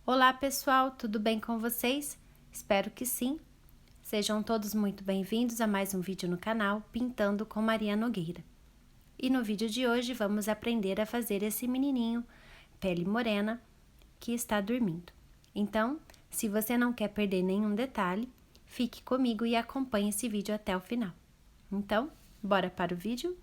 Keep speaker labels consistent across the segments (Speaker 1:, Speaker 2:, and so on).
Speaker 1: Olá pessoal, tudo bem com vocês? Espero que sim. Sejam todos muito bem-vindos a mais um vídeo no canal Pintando com Maria Nogueira. E no vídeo de hoje vamos aprender a fazer esse menininho pele morena que está dormindo. Então, se você não quer perder nenhum detalhe, fique comigo e acompanhe esse vídeo até o final. Então, bora para o vídeo?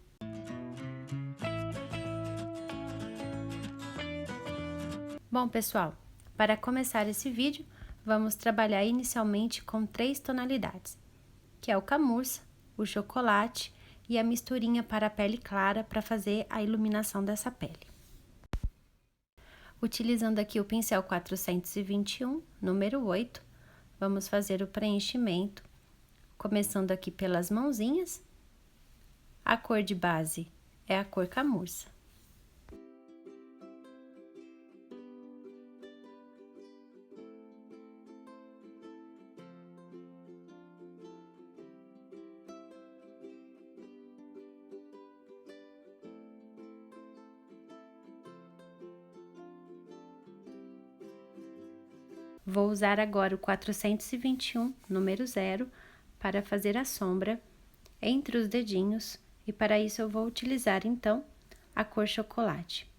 Speaker 1: Bom pessoal, para começar esse vídeo, vamos trabalhar inicialmente com 3 tonalidades, que é o camurça, o chocolate e a misturinha para a pele clara para fazer a iluminação dessa pele. Utilizando aqui o pincel 421, número 8, vamos fazer o preenchimento, começando aqui pelas mãozinhas. A cor de base é a cor camurça. Vou usar agora o 421, número 0, para fazer a sombra entre os dedinhos, e para isso eu vou utilizar, então, a cor chocolate.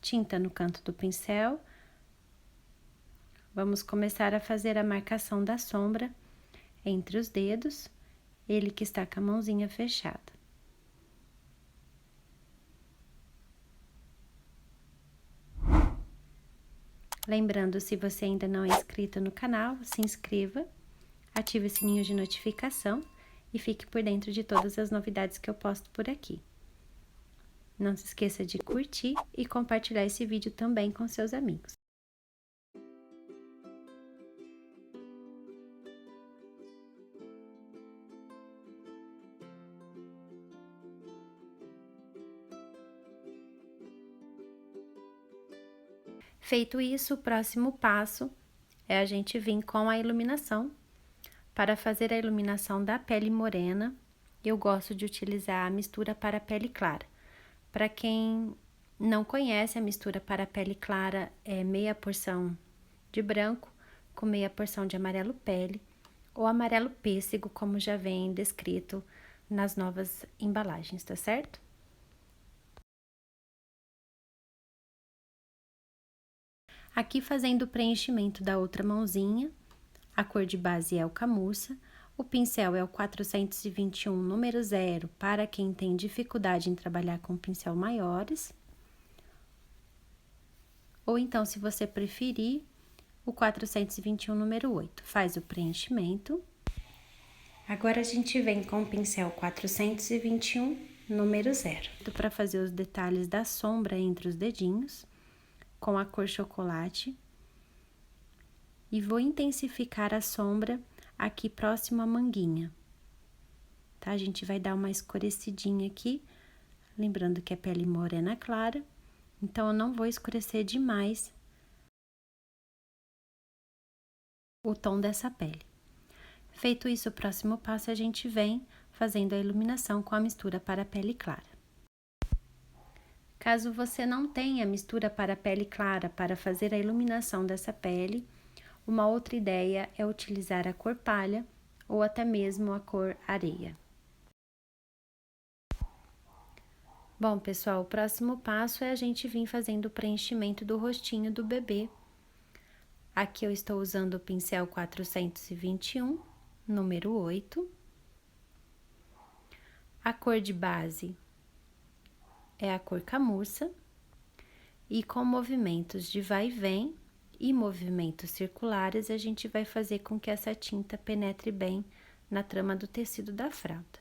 Speaker 1: Tinta no canto do pincel. Vamos começar a fazer a marcação da sombra entre os dedos, ele que está com a mãozinha fechada. Lembrando, se você ainda não é inscrito no canal, se inscreva, ative o sininho de notificação e fique por dentro de todas as novidades que eu posto por aqui. Não se esqueça de curtir e compartilhar esse vídeo também com seus amigos. Feito isso, o próximo passo é a gente vir com a iluminação. Para fazer a iluminação da pele morena, eu gosto de utilizar a mistura para a pele clara. Para quem não conhece, a mistura para a pele clara é meia porção de branco com meia porção de amarelo pele ou amarelo pêssego, como já vem descrito nas novas embalagens, tá certo? Aqui fazendo o preenchimento da outra mãozinha, a cor de base é o camurça, o pincel é o 421, número 0, para quem tem dificuldade em trabalhar com pincel maiores. Ou então, se você preferir, o 421, número 8, faz o preenchimento. Agora, a gente vem com o pincel 421, número 0, para fazer os detalhes da sombra entre os dedinhos, com a cor chocolate. E vou intensificar a sombra aqui próximo à manguinha, tá? A gente vai dar uma escurecidinha aqui, lembrando que é pele morena clara, então eu não vou escurecer demais o tom dessa pele. Feito isso, o próximo passo a gente vem fazendo a iluminação com a mistura para a pele clara. Caso você não tenha mistura para a pele clara para fazer a iluminação dessa pele, uma outra ideia é utilizar a cor palha ou até mesmo a cor areia. Bom, pessoal, o próximo passo é a gente vir fazendo o preenchimento do rostinho do bebê. Aqui eu estou usando o pincel 421, número 8. A cor de base é a cor camurça, e com movimentos de vai e vem e movimentos circulares, a gente vai fazer com que essa tinta penetre bem na trama do tecido da fralda.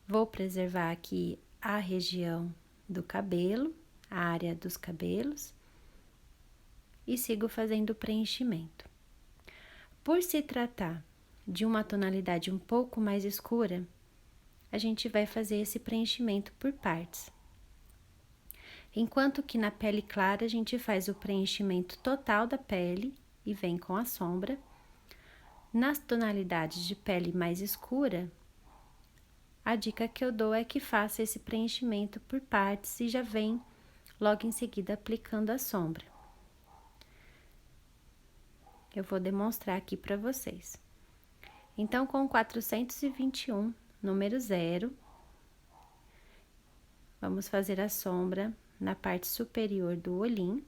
Speaker 1: Vou preservar aqui a região do cabelo, a área dos cabelos, e sigo fazendo o preenchimento. Por se tratar de uma tonalidade um pouco mais escura, a gente vai fazer esse preenchimento por partes. Enquanto que na pele clara a gente faz o preenchimento total da pele e vem com a sombra. Nas tonalidades de pele mais escura, a dica que eu dou é que faça esse preenchimento por partes e já vem logo em seguida aplicando a sombra. Eu vou demonstrar aqui para vocês. Então, com 421, número 0, vamos fazer a sombra na parte superior do olhinho,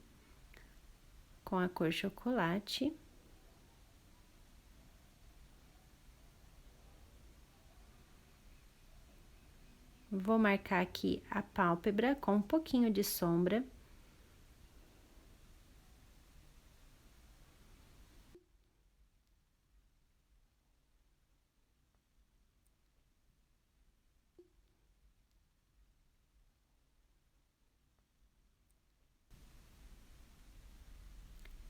Speaker 1: com a cor chocolate. Vou marcar aqui a pálpebra com um pouquinho de sombra.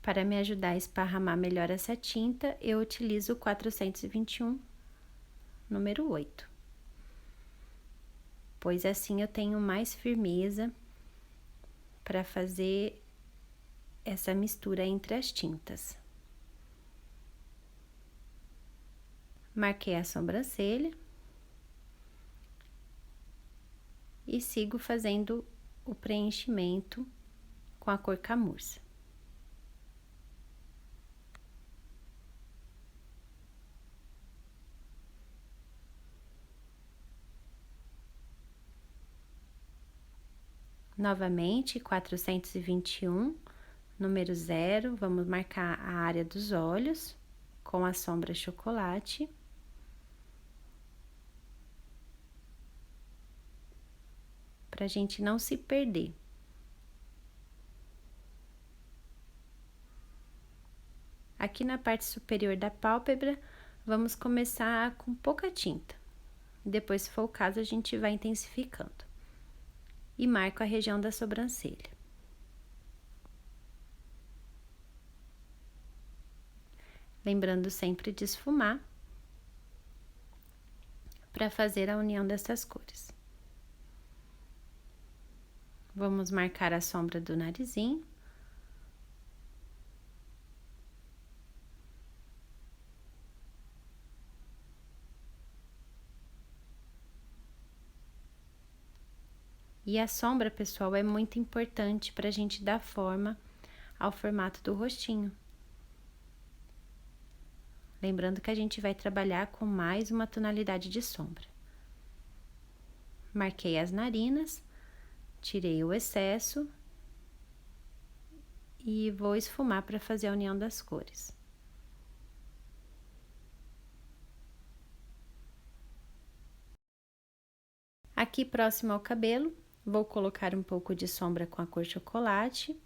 Speaker 1: Para me ajudar a esparramar melhor essa tinta, eu utilizo o 421, número 8. Pois assim eu tenho mais firmeza para fazer essa mistura entre as tintas. Marquei a sobrancelha. E sigo fazendo o preenchimento com a cor camurça. Novamente, 421, número 0, vamos marcar a área dos olhos com a sombra chocolate. Pra gente não se perder. Aqui na parte superior da pálpebra, vamos começar com pouca tinta. Depois, se for o caso, a gente vai intensificando. E marco a região da sobrancelha. Lembrando sempre de esfumar para fazer a união dessas cores. Vamos marcar a sombra do narizinho. E a sombra, pessoal, é muito importante para a gente dar forma ao formato do rostinho. Lembrando que a gente vai trabalhar com mais uma tonalidade de sombra. Marquei as narinas, tirei o excesso e vou esfumar para fazer a união das cores. Aqui próximo ao cabelo, vou colocar um pouco de sombra com a cor chocolate.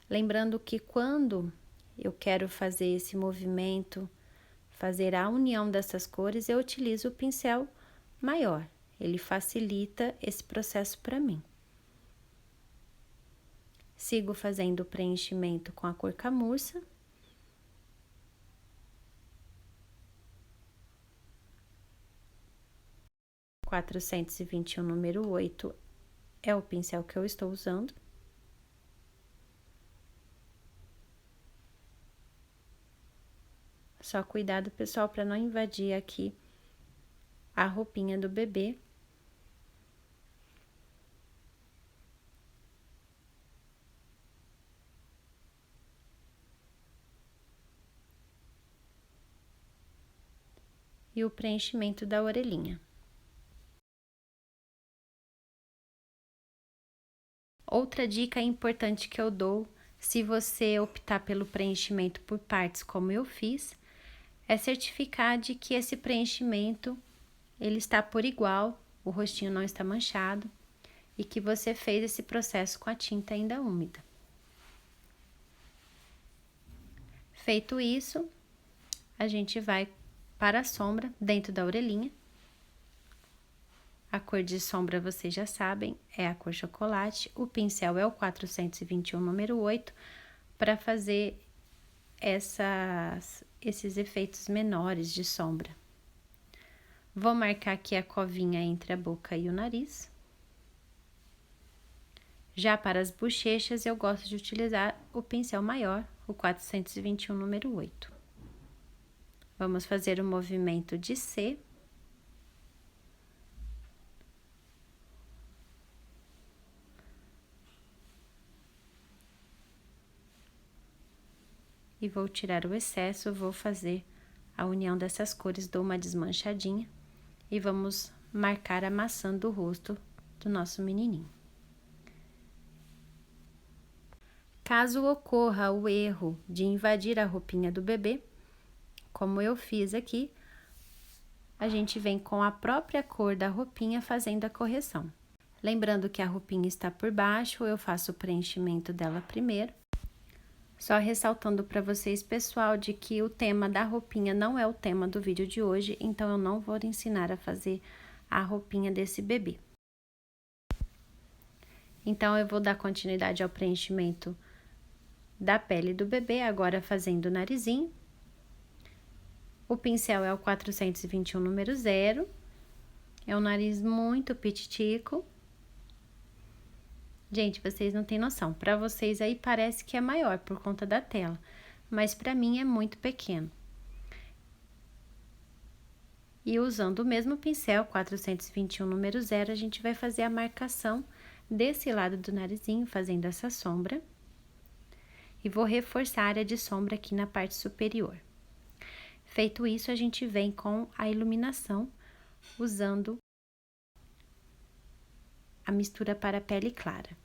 Speaker 1: Lembrando que quando eu quero fazer esse movimento, fazer a união dessas cores, eu utilizo o pincel maior. Ele facilita esse processo para mim. Sigo fazendo o preenchimento com a cor camurça. O 421, número 8, é o pincel que eu estou usando. Só cuidado, pessoal, para não invadir aqui a roupinha do bebê. E o preenchimento da orelhinha. Outra dica importante que eu dou, se você optar pelo preenchimento por partes, como eu fiz, é certificar de que esse preenchimento, ele está por igual, o rostinho não está manchado, e que você fez esse processo com a tinta ainda úmida. Feito isso, a gente vai para a sombra dentro da orelhinha. A cor de sombra, vocês já sabem, é a cor chocolate. O pincel é o 421, número 8, para fazer esses efeitos menores de sombra. Vou marcar aqui a covinha entre a boca e o nariz. Já para as bochechas, eu gosto de utilizar o pincel maior, o 421, número 8. Vamos fazer o movimento de C. e vou tirar o excesso, vou fazer a união dessas cores, dou uma desmanchadinha e vamos marcar amassando o rosto do nosso menininho. Caso ocorra o erro de invadir a roupinha do bebê, como eu fiz aqui, a gente vem com a própria cor da roupinha fazendo a correção. Lembrando que a roupinha está por baixo, eu faço o preenchimento dela primeiro. Só ressaltando para vocês, pessoal, de que o tema da roupinha não é o tema do vídeo de hoje, então eu não vou ensinar a fazer a roupinha desse bebê. Então, eu vou dar continuidade ao preenchimento da pele do bebê, agora fazendo o narizinho. O pincel é o 421 número 0. É um nariz muito pititico. Gente, vocês não têm noção. Para vocês aí parece que é maior por conta da tela, mas para mim é muito pequeno. E usando o mesmo pincel, 421 número 0, a gente vai fazer a marcação desse lado do narizinho, fazendo essa sombra. E vou reforçar a área de sombra aqui na parte superior. Feito isso, a gente vem com a iluminação, usando a mistura para pele clara.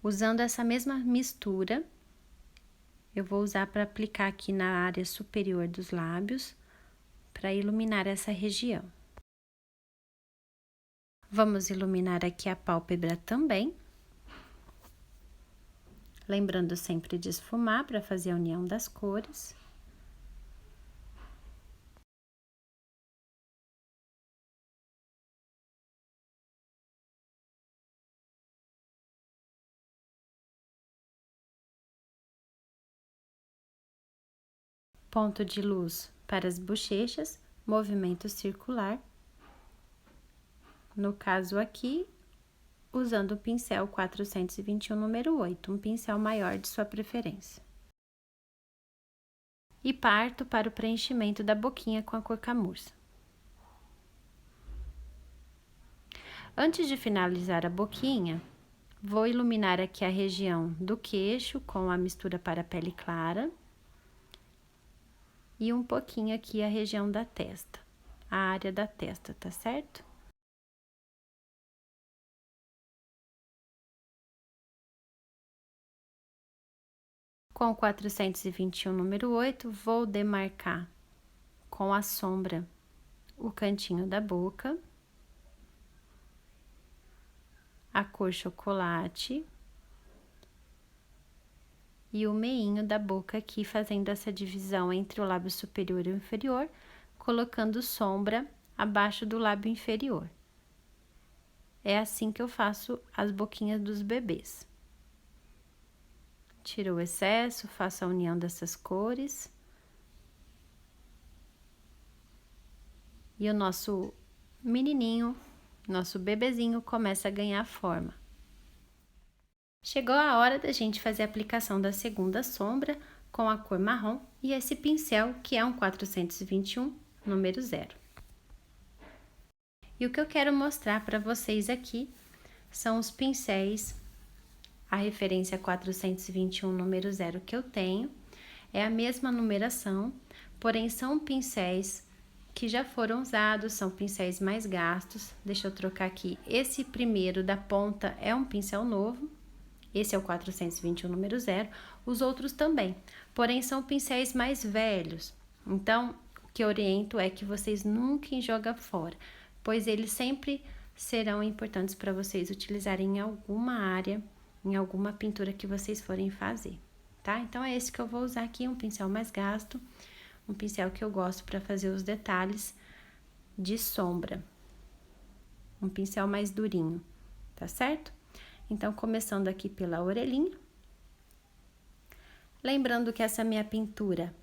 Speaker 1: Usando essa mesma mistura, eu vou usar para aplicar aqui na área superior dos lábios, para iluminar essa região. Vamos iluminar aqui a pálpebra também. Lembrando sempre de esfumar para fazer a união das cores. Ponto de luz para as bochechas, movimento circular. No caso aqui, usando o pincel 421 número 8, um pincel maior de sua preferência. E parto para o preenchimento da boquinha com a cor camurça. Antes de finalizar a boquinha, vou iluminar aqui a região do queixo com a mistura para pele clara. E um pouquinho aqui a região da testa, a área da testa, tá certo? Com o 421 número 8, vou demarcar com a sombra o cantinho da boca, a cor chocolate e o meinho da boca aqui, fazendo essa divisão entre o lábio superior e o inferior, colocando sombra abaixo do lábio inferior. É assim que eu faço as boquinhas dos bebês. Tiro o excesso, faço a união dessas cores. E o nosso menininho, nosso bebezinho, começa a ganhar forma. Chegou a hora da gente fazer a aplicação da segunda sombra com a cor marrom e esse pincel, que é um 421 número 0. E o que eu quero mostrar para vocês aqui são os pincéis, a referência 421 número 0 que eu tenho, é a mesma numeração, porém são pincéis que já foram usados, são pincéis mais gastos. Deixa eu trocar aqui, esse primeiro da ponta é um pincel novo, esse é o 421 número 0, os outros também, porém são pincéis mais velhos. Então, o que eu oriento é que vocês nunca joguem fora, pois eles sempre serão importantes para vocês utilizarem em alguma área, em alguma pintura que vocês forem fazer, tá? Então, é esse que eu vou usar aqui, um pincel mais gasto, um pincel que eu gosto para fazer os detalhes de sombra, um pincel mais durinho, tá certo? Então, começando aqui pela orelhinha. Lembrando que essa minha pintura,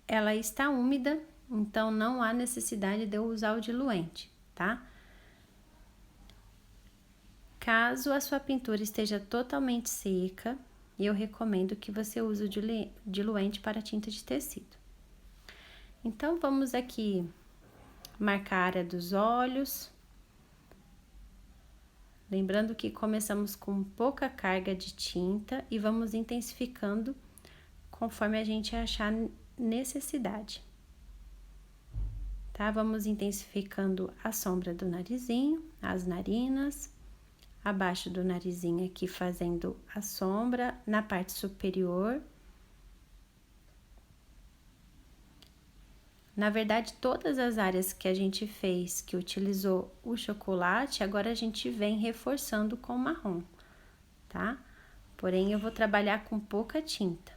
Speaker 1: ela está úmida, então não há necessidade de eu usar o diluente, tá? Caso a sua pintura esteja totalmente seca, eu recomendo que você use o diluente para tinta de tecido. Então, vamos aqui marcar a área dos olhos. Lembrando que começamos com pouca carga de tinta e vamos intensificando conforme a gente achar necessidade. Tá? Vamos intensificando a sombra do narizinho, as narinas, abaixo do narizinho aqui fazendo a sombra, na parte superior. Na verdade, todas as áreas que a gente fez, que utilizou o chocolate, agora a gente vem reforçando com marrom, tá? Porém, eu vou trabalhar com pouca tinta.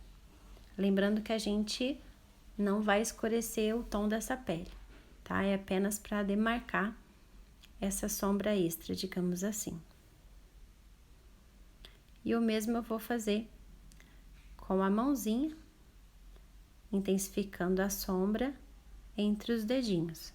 Speaker 1: Lembrando que a gente não vai escurecer o tom dessa pele, tá? É apenas para demarcar essa sombra extra, digamos assim. E o mesmo eu vou fazer com a mãozinha, intensificando a sombra entre os dedinhos.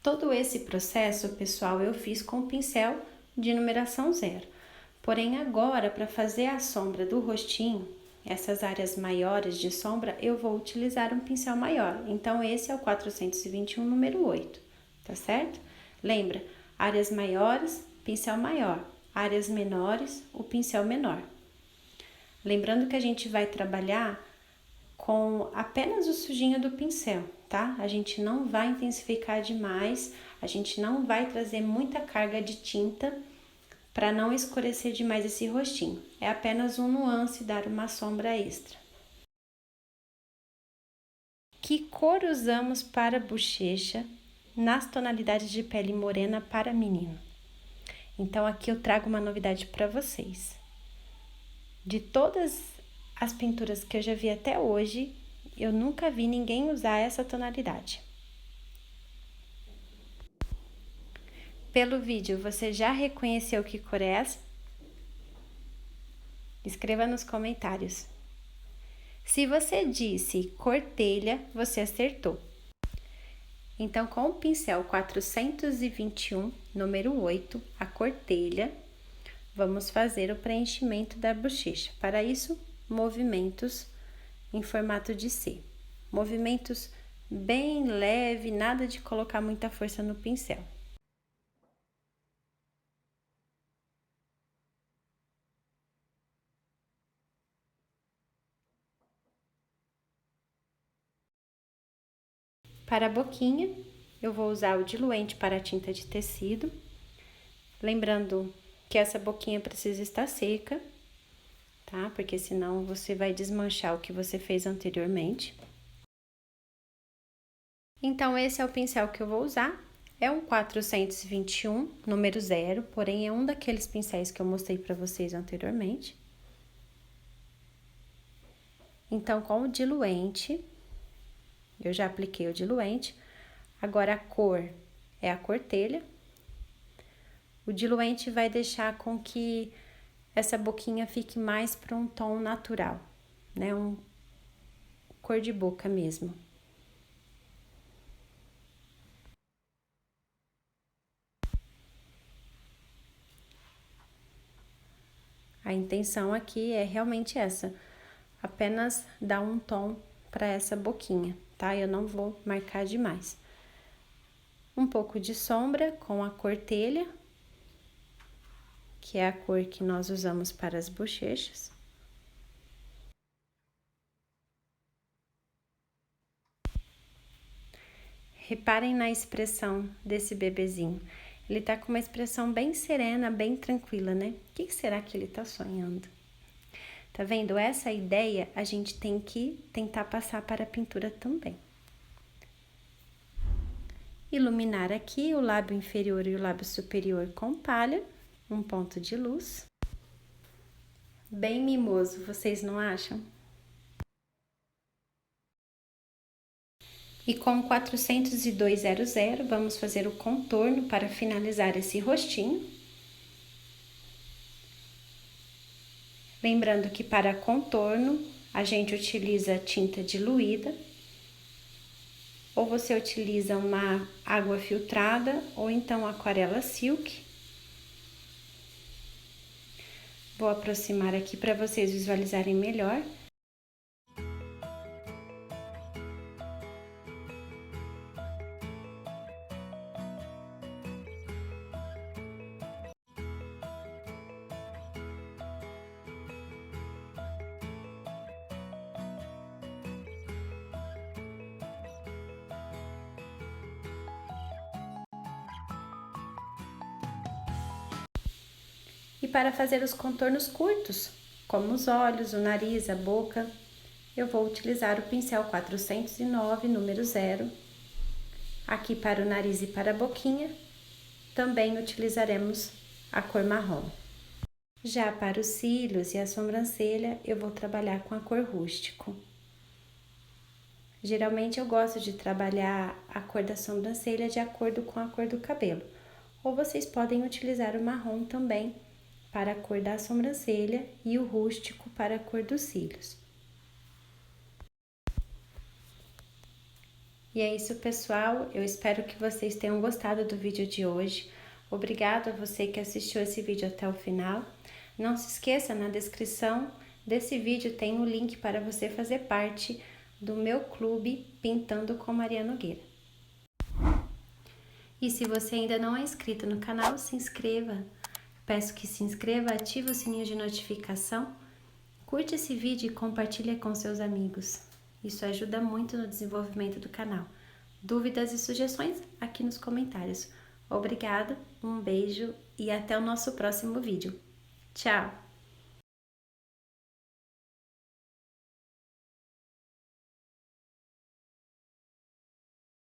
Speaker 1: Todo esse processo, pessoal, eu fiz com o pincel de numeração 0. Porém, agora, para fazer a sombra do rostinho, essas áreas maiores de sombra, eu vou utilizar um pincel maior. Então, esse é o 421 número 8, tá certo? Lembra, áreas maiores, pincel maior. Áreas menores, o pincel menor. Lembrando que a gente vai trabalhar com apenas o sujinho do pincel, tá? A gente não vai intensificar demais, a gente não vai trazer muita carga de tinta para não escurecer demais esse rostinho. É apenas um nuance, dar uma sombra extra. Que cor usamos para bochecha nas tonalidades de pele morena para menino? Então, aqui eu trago uma novidade para vocês. De todas as pinturas que eu já vi até hoje, eu nunca vi ninguém usar essa tonalidade. Pelo vídeo, você já reconheceu que cor é essa? Escreva nos comentários. Se você disse cor telha, você acertou. Então, com o pincel 421, número 8, a cor telha, vamos fazer o preenchimento da bochecha. Para isso, movimentos em formato de C. Movimentos bem leve, nada de colocar muita força no pincel. Para a boquinha, eu vou usar o diluente para a tinta de tecido. Lembrando que essa boquinha precisa estar seca, tá? Porque senão você vai desmanchar o que você fez anteriormente. Então, esse é o pincel que eu vou usar. É um 421, número 0, porém é um daqueles pincéis que eu mostrei para vocês anteriormente. Então, com o diluente, eu já apliquei o diluente. Agora, a cor é a cor telha. O diluente vai deixar com que essa boquinha fique mais para um tom natural, né? Um cor de boca mesmo. A intenção aqui é realmente essa, apenas dar um tom para essa boquinha, tá? Eu não vou marcar demais. Um pouco de sombra com a cor telha, que é a cor que nós usamos para as bochechas. Reparem na expressão desse bebezinho. Ele tá com uma expressão bem serena, bem tranquila, né? O que será que ele tá sonhando? Tá vendo? Essa ideia a gente tem que tentar passar para a pintura também. Iluminar aqui o lábio inferior e o lábio superior com palha, um ponto de luz. Bem mimoso, vocês não acham? E com 40200, vamos fazer o contorno para finalizar esse rostinho. Lembrando que para contorno, a gente utiliza tinta diluída, ou você utiliza uma água filtrada, ou então aquarela silk. Vou aproximar aqui para vocês visualizarem melhor. E para fazer os contornos curtos, como os olhos, o nariz, a boca, eu vou utilizar o pincel 409, número 0. Aqui para o nariz e para a boquinha, também utilizaremos a cor marrom. Já para os cílios e a sobrancelha, eu vou trabalhar com a cor rústico. Geralmente eu gosto de trabalhar a cor da sobrancelha de acordo com a cor do cabelo. Ou vocês podem utilizar o marrom também para a cor da sobrancelha e o rústico para a cor dos cílios. E é isso, pessoal. Eu espero que vocês tenham gostado do vídeo de hoje. Obrigado a você que assistiu esse vídeo até o final. Não se esqueça, na descrição desse vídeo tem o link para você fazer parte do meu clube Pintando com Maria Nogueira. E se você ainda não é inscrito no canal, se inscreva. Peço que se inscreva, ative o sininho de notificação, curte esse vídeo e compartilhe com seus amigos. Isso ajuda muito no desenvolvimento do canal. Dúvidas e sugestões aqui nos comentários. Obrigada, um beijo e até o nosso próximo vídeo. Tchau!